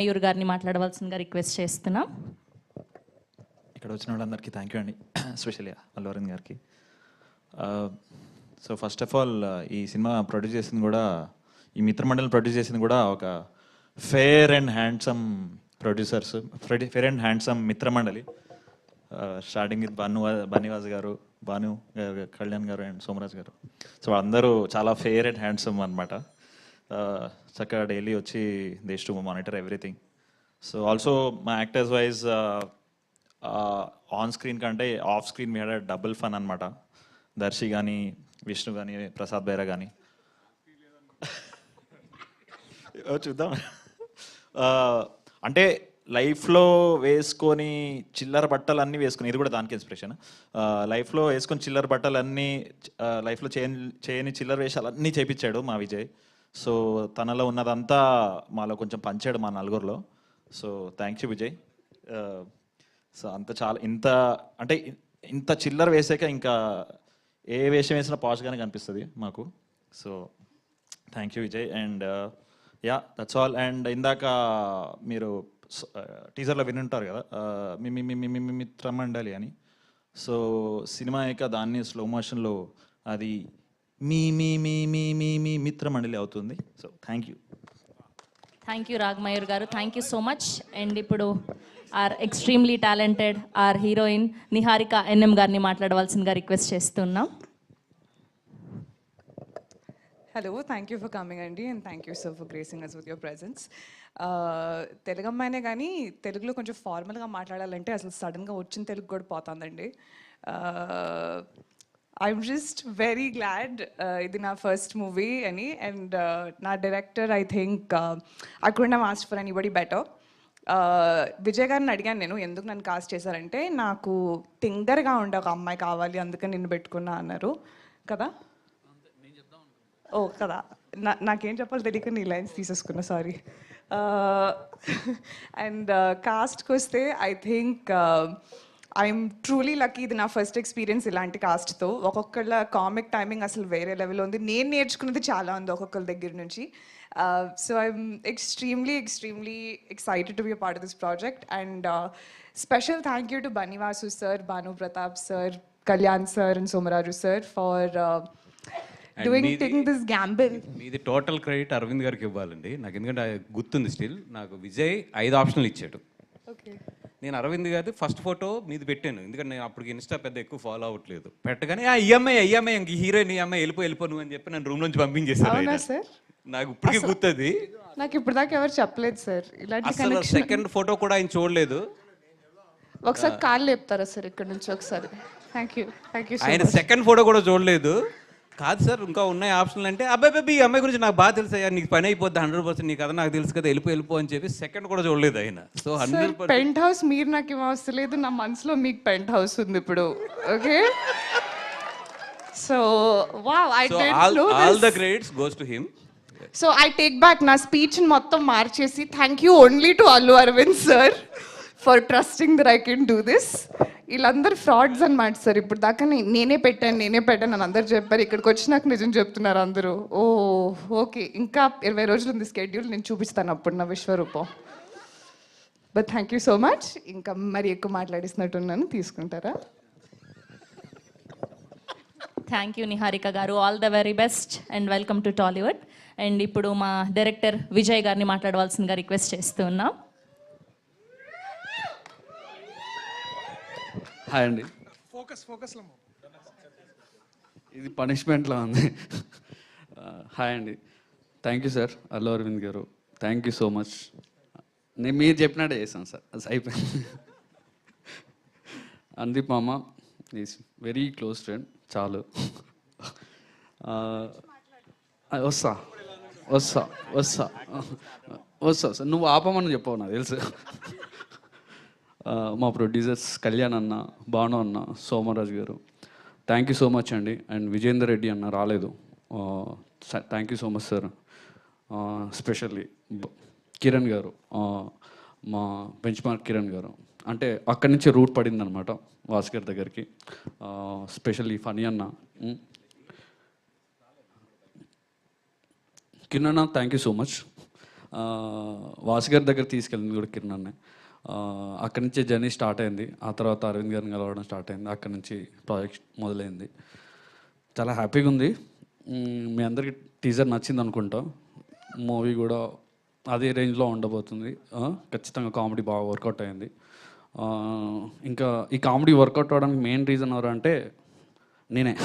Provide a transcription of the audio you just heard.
మయూర్ గారిని మాట్లాడవలసిందిగా రిక్వెస్ట్ చేస్తున్నాం. ఇక్కడ వచ్చిన వాళ్ళందరికీ థ్యాంక్ యూ అండి, ఎస్పెషల్లీ అల్లు అరవింద్ గారికి. సో ఫస్ట్ ఆఫ్ ఆల్ ఈ సినిమా ప్రొడ్యూస్ చేసింది కూడా, ఈ మిత్రమండలి ప్రొడ్యూస్ చేసింది కూడా ఒక fair and handsome producers, fair and handsome Mitramandali. Starting with Bunny Vas garu, Bhanu గారు, కళ్యాణ్ గారు అండ్ సోమరాజ్ గారు. సో అందరూ చాలా ఫేర్ అండ్ హ్యాండ్సమ్ అనమాట. చక్కగా డైలీ వచ్చి దేశ్ to monitor everything. So also మా యాక్టర్స్ వైజ్ ఆన్ స్క్రీన్ కంటే ఆఫ్ స్క్రీన్ మీద డబుల్ ఫన్ అనమాట. దర్శి కానీ, విష్ణు కానీ, ప్రసాద్ బైరా కానీ చూద్దాం. అంటే లైఫ్లో వేసుకొని చిల్లర బట్టలు అన్నీ వేసుకొని, ఇది కూడా దానికి ఇన్స్పిరేషన్. లైఫ్లో వేసుకొని చిల్లర బట్టలు అన్నీ, లైఫ్లో చేయని చిల్లర వేషాలు అన్నీ చేపించాడు మా విజయ్. సో తనలో ఉన్నదంతా మాలో కొంచెం పంచాడు మా నలుగురిలో. So thank you Vijay. So అంత చాలా అంటే ఇంత చిల్లర వేసాక ఇంకా ఏ వేషం వేసినా పాష్గానే కనిపిస్తుంది మాకు. So thank you Vijay. And yeah, that's all. And ఇందాక మీరు టీజర్లో వినుంటారు కదా, మిత్రమండలి అని. సో సినిమా యొక్క దాన్ని స్లో మోషన్లో అది మీ మీ మీ మీ మీ మీ మిత్రమండలి అవుతుంది. So thank you Rag Mayur garu, thank you so much. And ఇప్పుడు our extremely talented our heroine Niharika NM గారిని మాట్లాడవలసిందిగా రిక్వెస్ట్ చేస్తున్నాం. Hello, thank you for coming, Andy, and thank you, sir, for gracing us with your presence. Telugu అమ్మాయినే కానీ తెలుగులో కొంచెం ఫార్మల్గా మాట్లాడాలంటే అసలు సడన్గా వచ్చిన తెలుగు కూడా పోతుందండి. ఐఎమ్ జస్ట్ వెరీ గ్లాడ్ ఇది నా ఫస్ట్ మూవీ అని. అండ్ నా director, I think I couldn't have asked for anybody better. Vijay గారిని అడిగాను నేను, ఎందుకు నన్ను కాస్ట్ చేశారంటే నాకు టింగర్గా ఉండే ఒక అమ్మాయి కావాలి, అందుకని నిన్ను పెట్టుకున్నా అన్నారు కదా. ఓ కదా, నాకేం చెప్పాలి తెలియక నీ లైన్స్ తీసేసుకున్నా, సారీ. అండ్ కాస్ట్కి వస్తే I think I'm truly lucky. ఇది నా ఫస్ట్ ఎక్స్పీరియన్స్ ఇలాంటి కాస్ట్తో. ఒక్కొక్కళ్ళ కామిక్ టైమింగ్ అసలు వేరే లెవెల్లో ఉంది. నేను నేర్చుకున్నది చాలా ఉంది ఒక్కొక్కరి దగ్గర నుంచి. So I'm extremely excited to be a part of this project. And special thank you to Bannivasu sir, Bhanu Pratap sir, Kalyan sir and Somaraju sir for taking this gamble. మీది టోటల్ క్రెడిట్ అరవింద్ గారికి ఇవ్వాలండి నాకు, ఎందుకంటే గుర్తుంది still. నాకు విజయ్ 5 ఆప్షన్లు ఇచ్చాడు. నేను అరవింద్ గారి ఫస్ట్ ఫోటో మీది పెట్టాను, ఎందుకంటే నేను అప్పటికి ఇన్స్టా పెద్ద ఎక్కువ ఫాలో అవ్వట్లేదు. పెట్టగానే ఈఎంఐ ఇంక హీరోయిన్ ఈఎంఐ వెళ్ళిపో నువ్వు అని చెప్పి నన్ను రూమ్ నుంచి పంపించేశారు. నాకు ఇప్పటికీ గుర్తుంది. నాకు ఇప్పుడు దాకా ఎవరు చెప్పలేదు సార్ ఇలాంటి. అసలు సెకండ్ ఫోటో కూడా ఆయన చూడలేదు. ఒకసారి కాళ్ళు లేపుతారా సార్ ఇక్కడ నుంచి ఒకసారి? Thank you. ఆయన సెకండ్ ఫోటో కూడా చూడలేదు. కాదు సార్ ఇంకా ఉన్నాయి ఆప్షన్లు అంటే, అబ్బాయి ఈ అమ్మాయి గురించి నాకు బాగా తెలుసు అయ్యా, నీకు పని అయిపోద్ది 100%, నీ కదా నాకు తెలుసు కదా, వెళ్ళిపో అని చెప్పి సెకండ్ కూడా చూడలేదు ఆయన. సో 100% పెంట్ హౌస్ మీరు నాకు ఏం అవసరం లేదు, నా మనసులో మీకు పెంట్ హౌస్ ఉంది ఇప్పుడు. Okay, so wow, I did know this. All the credits goes to him. So I take back నా స్పీచ్ మొత్తం మార్చేసి thank you only to Allu Aravind sir for trusting that I can do this. వీళ్ళందరూ frauds అనమాట సార్. ఇప్పుడు దాకా నేనే పెట్టాను అని అందరు చెప్పారు. ఇక్కడికి వచ్చినాక నిజం చెప్తున్నారు అందరూ. ఓ ఓకే, ఇంకా 20 రోజులు ఉంది స్కెడ్యూల్, నేను చూపిస్తాను అప్పుడు నా విశ్వరూపం. But thank you so much. ఇంకా మరి ఎక్కువ మాట్లాడిస్తున్నట్టున్నాను, తీసుకుంటారా? థ్యాంక్ యూ నిహారిక గారు, all the very best and welcome to Tollywood. And ఇప్పుడు మా డైరెక్టర్ విజయ్ గారిని మాట్లాడవలసిందిగా రిక్వెస్ట్ చేస్తున్నాం. హాయ్ అండి. ఇది పనిష్మెంట్లా ఉంది. హాయ్ అండి. Thank you sir Allu Aravind గారు, థ్యాంక్ యూ సో మచ్. నేను మీరు చెప్పినట్టే చేశాను సార్, అది అయిపోయింది. అందీప్ మామ ఈజ్ వెరీ క్లోజ్ ఫ్రెండ్, చాలు. వస్తా వస్తా వస్తా వస్తా సార్, నువ్వు ఆపమని చెప్పవు నాకు తెలుసు. మా ప్రొడ్యూసర్స్ కళ్యాణ్ అన్న, భాను అన్న, సోమరాజు గారు, థ్యాంక్ యూ సో మచ్ అండి. అండ్ విజేందర్ రెడ్డి అన్న రాలేదు, thank you so much sir. Specially Kiran గారు, మా బెంచ్ మార్క్ కిరణ్ గారు, అంటే అక్కడి నుంచి రూట్ పడింది అనమాట భాస్కర్ దగ్గరికి. స్పెషల్లీ ఫనీ అన్న, కిరణ్ అన్న thank you so much. Vasu గారి దగ్గర తీసుకెళ్ళింది కూడా కిరణ్. అక్కడి నుంచే జర్నీ స్టార్ట్ అయింది. ఆ తర్వాత అరవింద్ గారిని కలవడం స్టార్ట్ అయింది. అక్కడి నుంచి ప్రాజెక్ట్ మొదలైంది. చాలా హ్యాపీగా ఉంది. మీ అందరికీ టీజర్ నచ్చింది అనుకుంటా. మూవీ కూడా అదే రేంజ్లో ఉండబోతుంది. ఖచ్చితంగా కామెడీ బాగా వర్కౌట్ అయింది. ఇంకా ఈ కామెడీ వర్కౌట్ అవ్వడానికి మెయిన్ రీజన్ ఎవరు అంటే నేనే.